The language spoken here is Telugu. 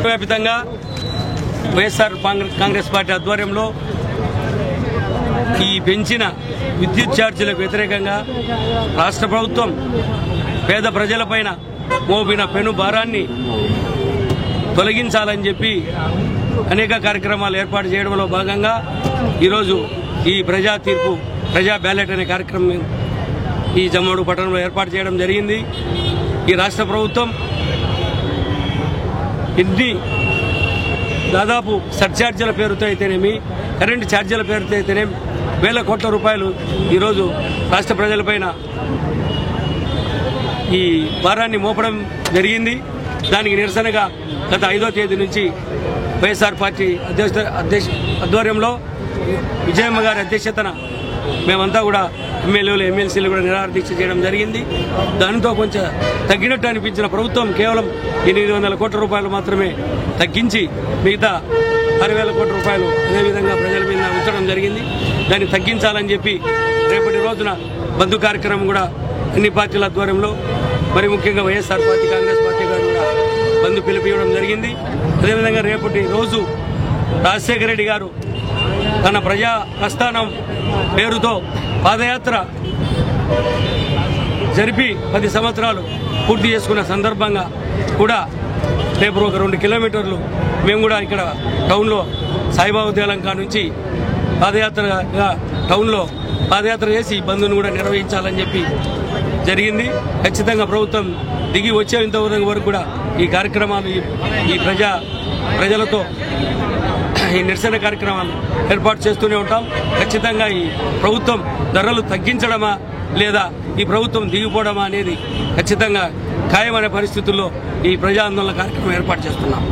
వ్యాప్తంగా వైఎస్ఆర్ కాంగ్రెస్ పార్టీ ఆధ్వర్యంలో ఈ పెంచిన విద్యుత్ ఛార్జీలకు వ్యతిరేకంగా రాష్ట్ర ప్రభుత్వం పేద ప్రజలపైన మోపిన పెను భారాన్ని తొలగించాలని చెప్పి అనేక కార్యక్రమాలు ఏర్పాటు చేయడంలో భాగంగా ఈరోజు ఈ ప్రజా తీర్పు ప్రజా బ్యాలెట్ అనే కార్యక్రమం ఈ జమ్మడు పట్టణంలో ఏర్పాటు చేయడం జరిగింది. ఈ రాష్ట్ర ప్రభుత్వం ఎన్ని దాదాపు సర్ఛార్జీల పేరుతో అయితేనేమి కరెంటు ఛార్జీల పేరుతో అయితేనేమి వేల కోట్ల రూపాయలు ఈరోజు రాష్ట్ర ప్రజలపైన ఈ భారాన్ని మోపడం జరిగింది. దానికి నిరసనగా గత 5వ తేదీ నుంచి వైఎస్ఆర్ పార్టీ ఆధ్వర్యంలో విజయమ్మ గారి అధ్యక్షతన మేమంతా కూడా ఎమ్మెల్యేలు ఎమ్మెల్సీలు కూడా నిరాహార దీక్ష చేయడం జరిగింది. దానితో కొంచెం తగ్గినట్టు అనిపించిన ప్రభుత్వం కేవలం 800 కోట్ల రూపాయలు మాత్రమే తగ్గించి మిగతా 6,000 కోట్ల రూపాయలు అదేవిధంగా ప్రజల మీద ఉంచడం జరిగింది. దాన్ని తగ్గించాలని చెప్పి రేపటి రోజున బంధు కార్యక్రమం కూడా అన్ని పార్టీల ఆధ్వర్యంలో మరి ముఖ్యంగా వైఎస్ఆర్ పార్టీ కాంగ్రెస్ పార్టీ గారు కూడా బంధు పిలిపివ్వడం జరిగింది. అదేవిధంగా రేపటి రోజు రాజశేఖర రెడ్డి గారు తన ప్రజా ప్రస్థానం పేరుతో పాదయాత్ర జరిపి 10 సంవత్సరాలు పూర్తి చేసుకున్న సందర్భంగా కూడా రేపు ఒక 2 కిలోమీటర్లు మేము కూడా ఇక్కడ టౌన్లో సాయిబాబా దేవాలయం నుంచి పాదయాత్రగా టౌన్లో పాదయాత్ర చేసి బంధును కూడా నిర్వహించాలని చెప్పి జరిగింది. ఖచ్చితంగా ప్రభుత్వం దిగి వచ్చేంత వరకు కూడా ఈ కార్యక్రమాలు ఈ ప్రజలతో ఈ నిరసన కార్యక్రమాలు ఏర్పాటు చేస్తూనే ఉంటాం. ఖచ్చితంగా ఈ ప్రభుత్వం ధరలు తగ్గించడమా లేదా ఈ ప్రభుత్వం దిగిపోవడమా అనేది ఖచ్చితంగా ఖాయమనే పరిస్థితుల్లో ఈ ప్రజా ఆందోళన కార్యక్రమం ఏర్పాటు చేస్తున్నాం.